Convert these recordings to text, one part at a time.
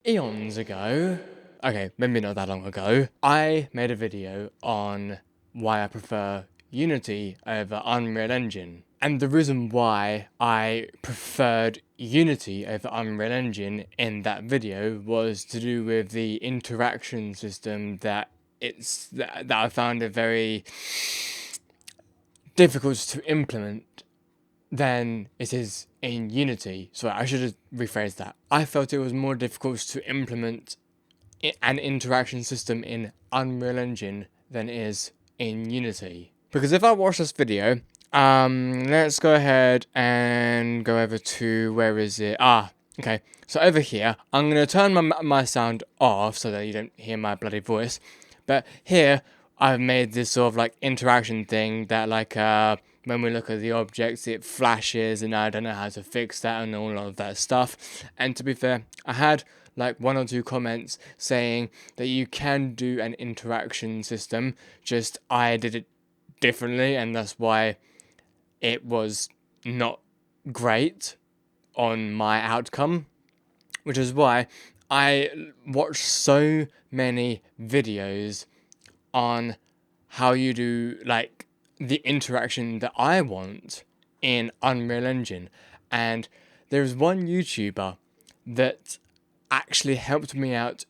Eons ago, okay, maybe not that long ago, I made a video on why I prefer Unity over Unreal Engine. And the reason why I preferred Unity over Unreal Engine in that video was to do with the interaction system that I found it very difficult to implement than it is in Unity. Sorry, I should have rephrased that. I felt it was more difficult to implement an interaction system in Unreal Engine than it is in Unity. Because if I watch this video, let's go ahead and go over to, where is it? Okay. So over here, I'm going to turn my sound off so that you don't hear my bloody voice. But here, I've made this sort of like interaction thing that when we look at the objects, it flashes, and I don't know how to fix that and all of that stuff. And to be fair, I had like one or two comments saying that you can do an interaction system, just I did it differently, and that's why it was not great on my outcome, which is why I watched so many videos on how you do like the interaction that I want in Unreal Engine. And there's one YouTuber that actually helped me out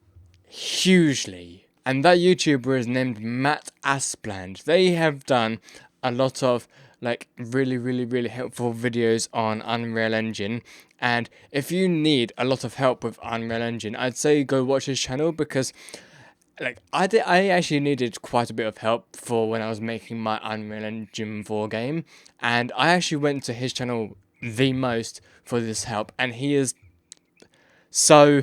hugely. And that YouTuber is named Matt Aspland. They have done a lot of like really helpful videos on Unreal Engine. And if you need a lot of help with Unreal Engine, I'd say go watch his channel, because I actually needed quite a bit of help for when I was making my Unreal Engine 4 game, and I actually went to his channel the most for this help, and he is so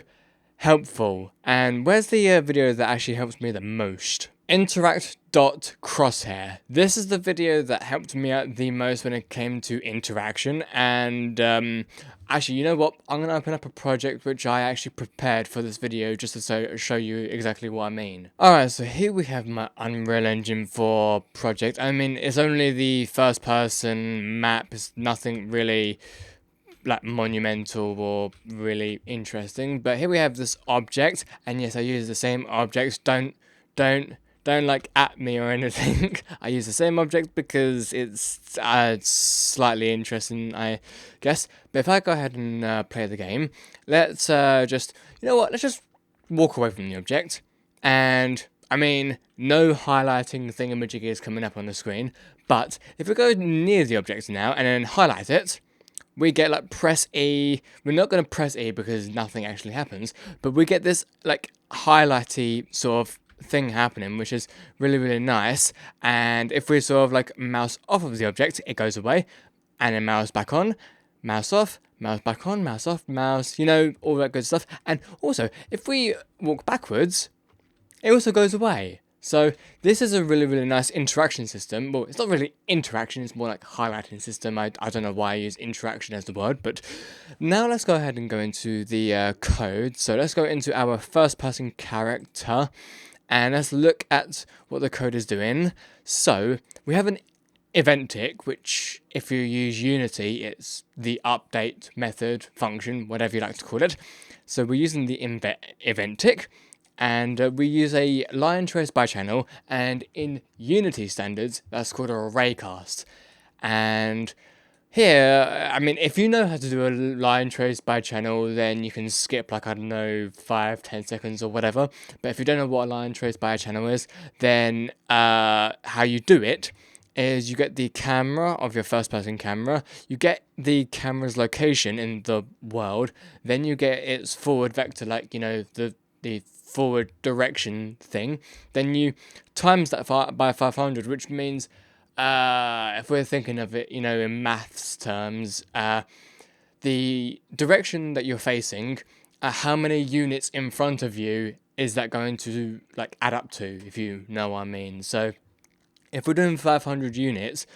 helpful. And where's the video that actually helps me the most? Interact.crosshair. This is the video that helped me out the most when it came to interaction. And actually, you know what? I'm going to open up a project which I actually prepared for this video just to show you exactly what I mean. Alright, so here we have my Unreal Engine 4 project. I mean, it's only the first person map. It's nothing really like monumental or really interesting, but here we have this object, and yes, I use the same objects. Don't like at me or anything. I use the same object because it's slightly interesting, I guess. But if I go ahead and play the game, let's just, you know what, let's just walk away from the object. And I mean, no highlighting thingamajig is coming up on the screen, but if we go near the object now and then highlight it, we get like press E. We're not going to press E because nothing actually happens, but we get this like highlighty sort of thing happening, which is really nice. And if we sort of like mouse off of the object, it goes away, and then mouse back on, mouse off, mouse back on, mouse off, mouse, you know, all that good stuff. And also, if we walk backwards, it also goes away. So this is a really nice interaction system. Well, it's not really interaction, it's more like highlighting system. I don't know why I use interaction as the word, but now let's go ahead and go into the code. So let's go into our first person character, and let's look at what the code is doing. So we have an event tick, which if you use Unity, it's the update method, function, whatever you like to call it. So we're using the event tick, and we use a line trace by channel, and in Unity standards, that's called a raycast. And here, I mean, if you know how to do a line trace by channel, then you can skip like, I don't know, 5-10 seconds or whatever. But if you don't know what a line trace by channel is, then how you do it is you get the camera of your first person camera, you get the camera's location in the world, then you get its forward vector, like, you know, the forward direction thing, then you times that by 500, which means if we're thinking of it, you know, in maths terms, the direction that you're facing, how many units in front of you is that going to like add up to, if you know what I mean. So if we're doing 500 units,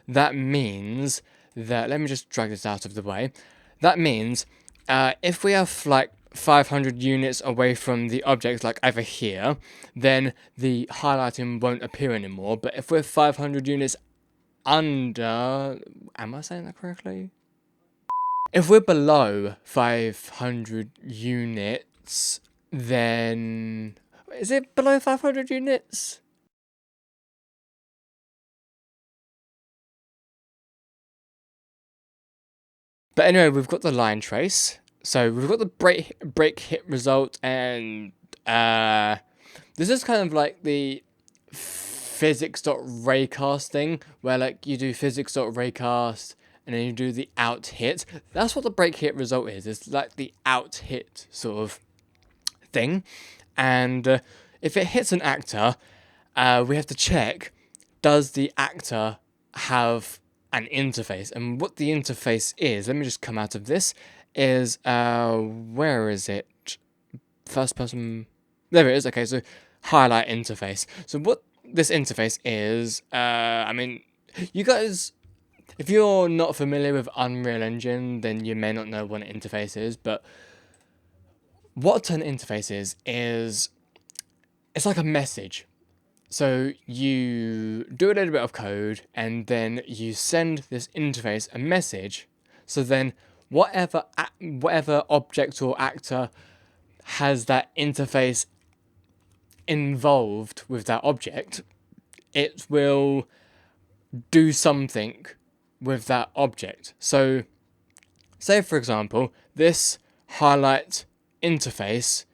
that means that, let me just drag this out of the way. That means if we have like 500 units away from the object, like over here, then the highlighting won't appear anymore. But if we're 500 units under, am I saying that correctly? If we're below 500 units, then is it below 500 units? But anyway, we've got the line trace. So we've got the break hit result, and this is kind of like the physics.raycast thing, where like you do physics.raycast and then you do the out hit. That's what the break hit result is. It's like the out hit sort of thing. And if it hits an actor, we have to check, does the actor have an interface? And what the interface is, let me just come out of this, is, where is it? First person, there it is. Okay, so highlight interface. So what this interface is, I mean, you guys, if you're not familiar with Unreal Engine, then you may not know what an interface is, but what an interface is it's like a message. So you do a little bit of code and then you send this interface a message. So then whatever object or actor has that interface involved with that object, it will do something with that object. So say for example, this highlight interface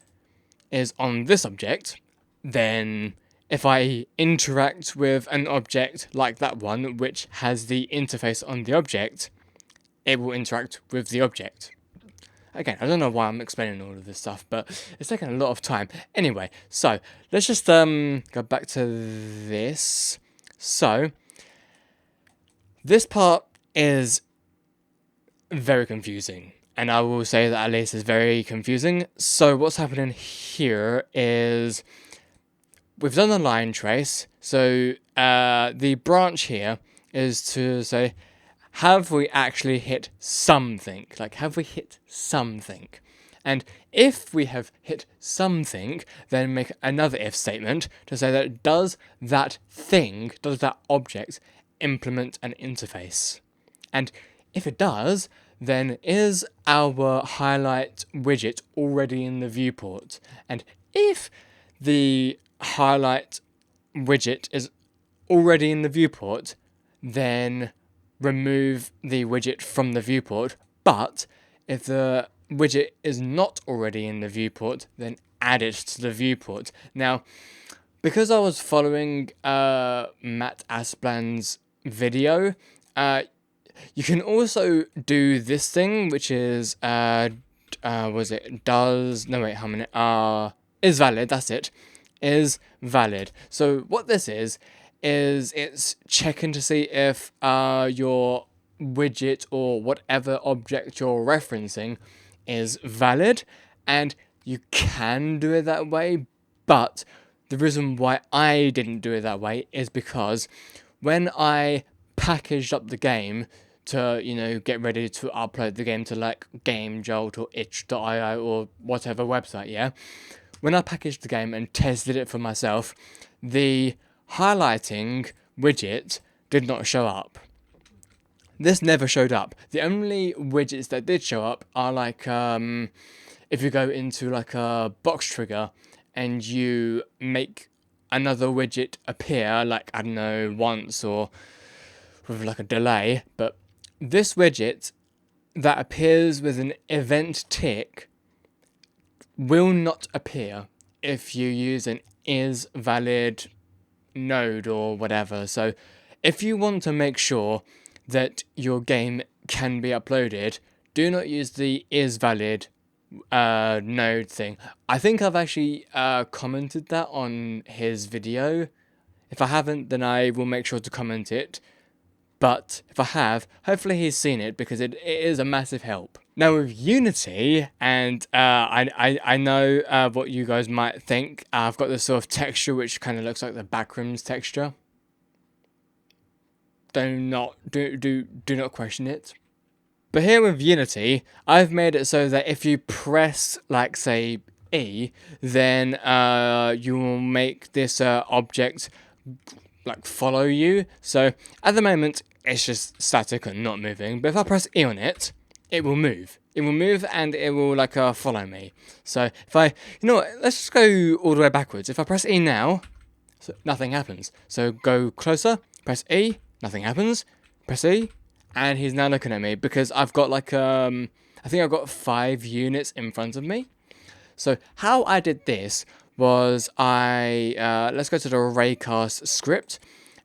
is on this object, then if I interact with an object like that one, which has the interface on the object, it will interact with the object. Again, I don't know why I'm explaining all of this stuff, but it's taking a lot of time. Anyway, so let's just go back to this. So this part is very confusing, and I will say that at least it's very confusing. So what's happening here is we've done the line trace. So the branch here is to say, have we actually hit something? Like, have we hit something? And if we have hit something, then make another if statement to say that does that object implement an interface? And if it does, then is our highlight widget already in the viewport? And if the highlight widget is already in the viewport, then remove the widget from the viewport. But if the widget is not already in the viewport, then add it to the viewport. Now, because I was following Matt Asplan's video, you can also do this thing, which is is valid. That's it. Is valid. So what this is it's checking to see if your widget or whatever object you're referencing is valid, and you can do it that way, but the reason why I didn't do it that way is because when I packaged up the game to, get ready to upload the game to like GameJolt or itch.io or whatever website, yeah? When I packaged the game and tested it for myself, the highlighting widget did not show up. This never showed up. The only widgets that did show up are like, if you go into like a box trigger and you make another widget appear, like, I don't know, once or with like a delay, but this widget that appears with an event tick will not appear if you use an is valid node or whatever. So if you want to make sure that your game can be uploaded, do not use the is valid node thing. I think I've actually commented that on his video. If I haven't, then I will make sure to comment it. But if I have, hopefully he's seen it, because it is a massive help. Now with Unity, and I know what you guys might think, I've got this sort of texture which kind of looks like the Backrooms texture. Do not question it. But here with Unity, I've made it so that if you press, like, say, E, then you will make this object like follow you. So at the moment it's just static and not moving, but if I press E on it, it will move. It will move and it will like follow me. So if I, you know what, let's just go all the way backwards. If I press E now, so nothing happens. So go closer, press E, nothing happens. Press E, and he's now looking at me because I've got like I think I've got 5 units in front of me. So how I did this was let's go to the raycast script,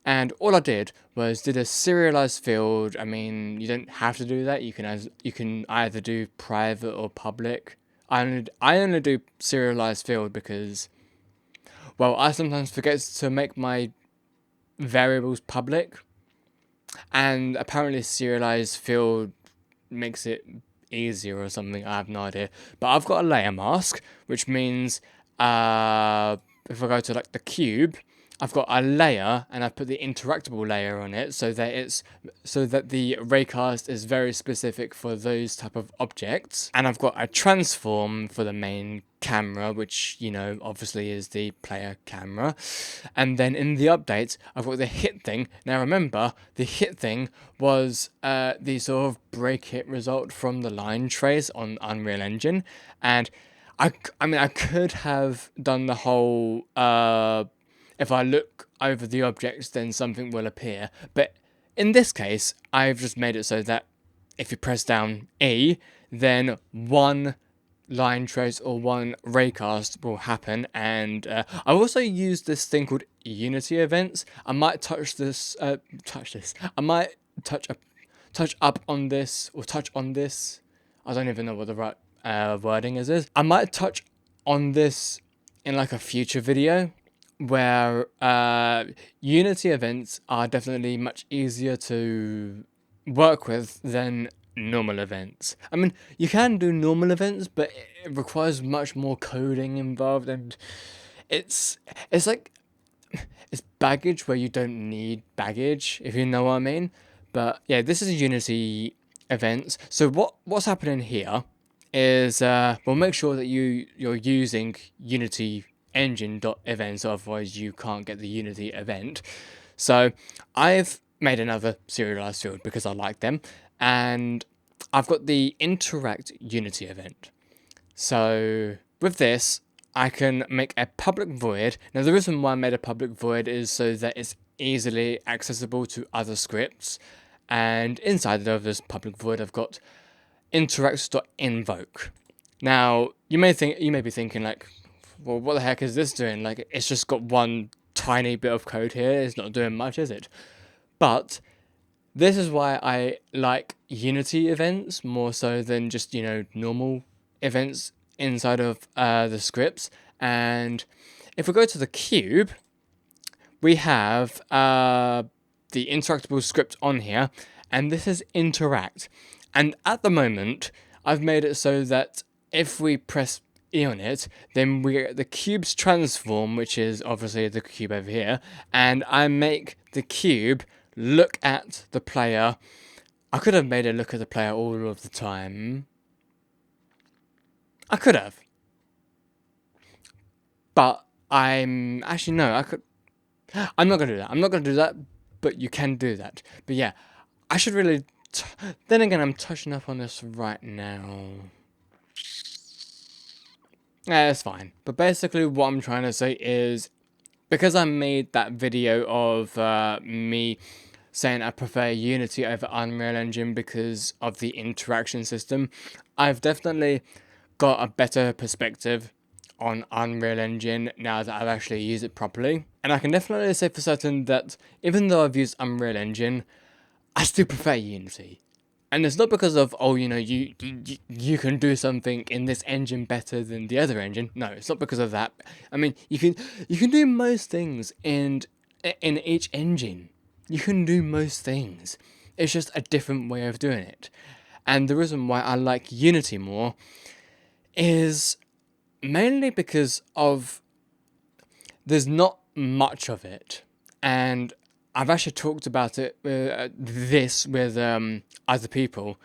and all I did was did a serialized field. I mean, you don't have to do that. You can either do private or public. I only do serialized field because, well, I sometimes forget to make my variables public, and apparently serialized field makes it easier or something. I have no idea. But I've got a layer mask, which means if I go to like the cube, I've got a layer and I put the interactable layer on it so that the raycast is very specific for those type of objects. And I've got a transform for the main camera, which, you know, obviously is the player camera. And then in the updates, I've got the hit thing. Now remember, the hit thing was the sort of break hit result from the line trace on Unreal Engine. And I mean, I could have done the whole if I look over the objects, then something will appear. But in this case, I've just made it so that if you press down E, then one line trace or one raycast will happen. And I also used this thing called Unity events. I might touch this. I might touch up on this or touch on this. I don't even know what the right wording is. I might touch on this in like a future video, where Unity events are definitely much easier to work with than normal events. I mean, you can do normal events, but it requires much more coding involved, and it's like it's baggage where you don't need baggage, if you know what I mean. But yeah, this is Unity events. So what's happening here is we'll make sure that you're using Unity engine.events, otherwise you can't get the Unity event. So I've made another serialized field because I like them, and I've got the interact Unity event. So with this, I can make a public void. Now the reason why I made a public void is so that it's easily accessible to other scripts, and inside of this public void I've got interact.invoke. Now you may be thinking like, well, what the heck is this doing? Like, it's just got one tiny bit of code here. It's not doing much, is it? But this is why I like Unity events more so than just, you know, normal events inside of the scripts. And if we go to the cube, we have the interactable script on here, and this is interact. And at the moment, I've made it so that if we press E on it, then we get the cube's transform, which is obviously the cube over here, and I make the cube look at the player. I could have made it look at the player all of the time. I could have. But I'm not going to do that. I'm not going to do that, but you can do that. But yeah, I should really... then again, I'm touching up on this right now. Yeah, it's fine. But basically what I'm trying to say is, because I made that video of me saying I prefer Unity over Unreal Engine because of the interaction system, I've definitely got a better perspective on Unreal Engine now that I've actually used it properly. And I can definitely say for certain that even though I've used Unreal Engine, I still prefer Unity. And it's not because of, oh, you know, you can do something in this engine better than the other engine. No, it's not because of that. I mean, you can do most things in each engine. You can do most things. It's just a different way of doing it. And the reason why I like Unity more is mainly because of there's not much of it. And I've actually talked about it with other people,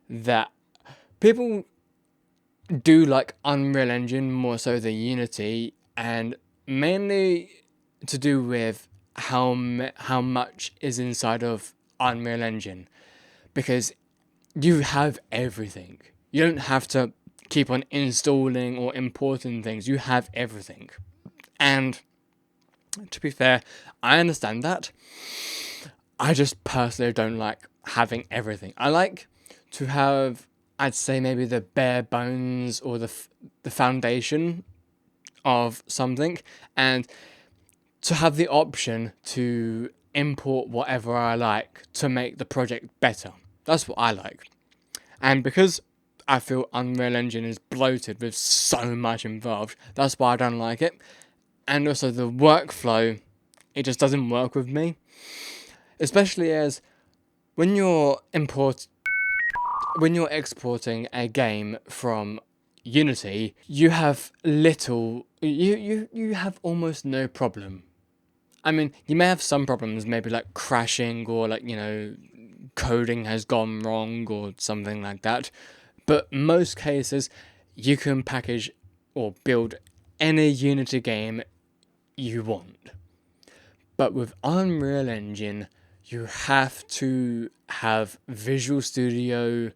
that people do like Unreal Engine more so than Unity, and mainly to do with how much is inside of Unreal Engine, because you have everything. You don't have to keep on installing or importing things. You have everything. And to be fair, I understand that. I just personally don't like having everything. I like to have, I'd say, maybe the bare bones or the foundation of something, and to have the option to import whatever I like to make the project better. That's what I like. And because I feel Unreal Engine is bloated with so much involved, that's why I don't like it. And also the workflow, it just doesn't work with me. Especially as when you're exporting a game from Unity, you have you have almost no problem. I mean, you may have some problems, maybe like crashing or like, coding has gone wrong or something like that. But most cases, you can package or build any Unity game you want. But with Unreal Engine, you have to have Visual Studio,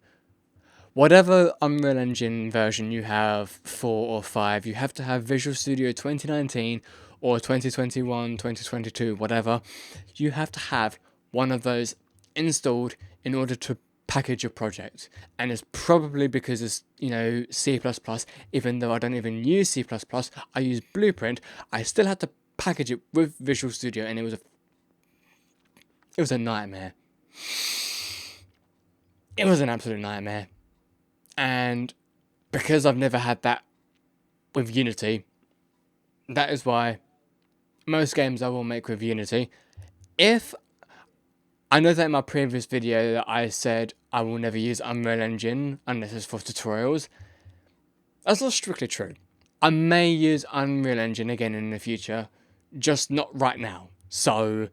whatever Unreal Engine version you have, 4 or 5, you have to have Visual Studio 2019 or 2021, 2022, whatever. You have to have one of those installed in order to package your project. And it's probably because it's, C++, even though I don't even use C++, I use Blueprint, I still had to package it with Visual Studio, and it was a nightmare. It was an absolute nightmare. And because I've never had that with Unity, that is why most games I will make with Unity. If I know that in my previous video that I said I will never use Unreal Engine unless it's for tutorials, that's not strictly true. I may use Unreal Engine again in the future, just not right now. So,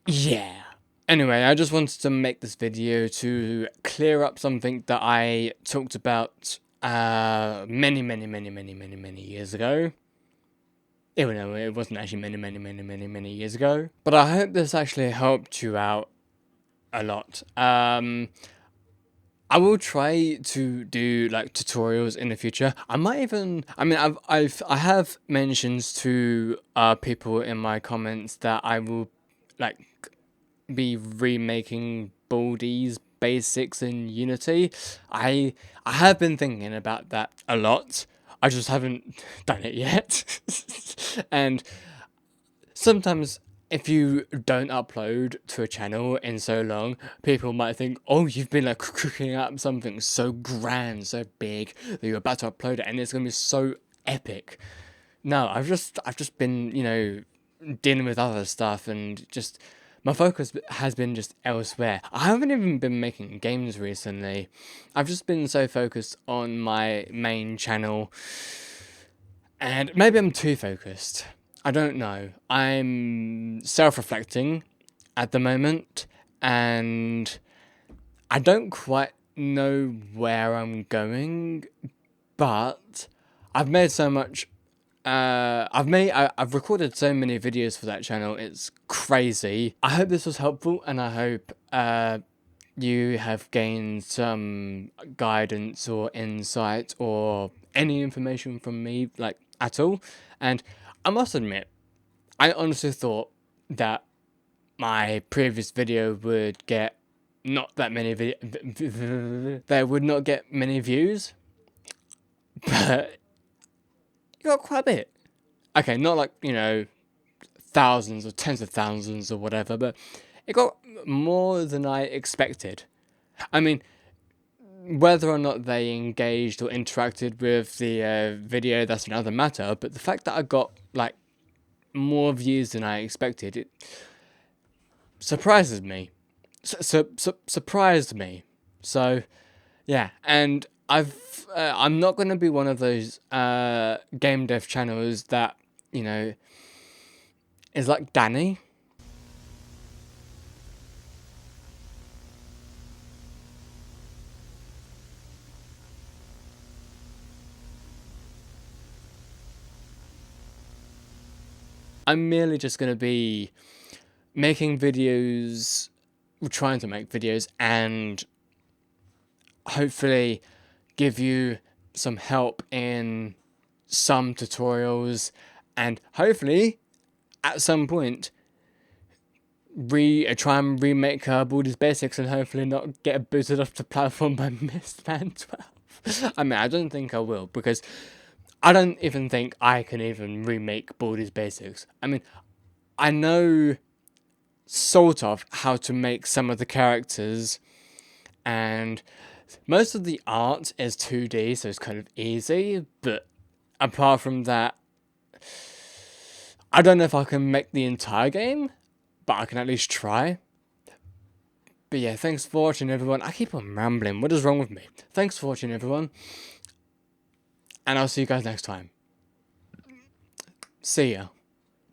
yeah. Anyway, I just wanted to make this video to clear up something that I talked about many years ago. Even though it wasn't actually many years ago. But I hope this actually helped you out a lot. I will try to do like tutorials in the future. I might even, I have mentions to people in my comments that I will like be remaking Baldi's basics in Unity. I have been thinking about that a lot. I just haven't done it yet. And sometimes if you don't upload to a channel in so long, people might think, oh, you've been like cooking up something so grand, so big that you're about to upload it and it's gonna be so epic. No, I've just been, dealing with other stuff, and just my focus has been just elsewhere. I haven't even been making games recently. I've just been so focused on my main channel, and maybe I'm too focused. I don't know. I'm self-reflecting at the moment, and I don't quite know where I'm going, but I've made so much. I've recorded so many videos for that channel. It's crazy. I hope this was helpful, and I hope you have gained some guidance or insight or any information from me, like at all. And I must admit, I honestly thought that my previous video would get not that many there would not get many views, but it got quite a bit. Okay, not like, thousands or tens of thousands or whatever, but it got more than I expected. I mean, whether or not they engaged or interacted with the video, that's another matter, but the fact that I got like more views than I expected, it surprises me. Surprised me. So, yeah, and I'm not going to be one of those game dev channels that, is like Danny. I'm merely just going to be making videos trying to make videos and hopefully give you some help in some tutorials, and hopefully at some point try and remake Baldi's Basics and hopefully not get booted off the platform by Mistman 12. I mean, I don't think I will, because I don't even think I can even remake Baldi's Basics. I mean, I know sort of how to make some of the characters, and most of the art is 2D, so it's kind of easy, but apart from that, I don't know if I can make the entire game, but I can at least try. But yeah, thanks for watching, everyone. I keep on rambling. What is wrong with me? Thanks for watching, everyone. And I'll see you guys next time. See ya.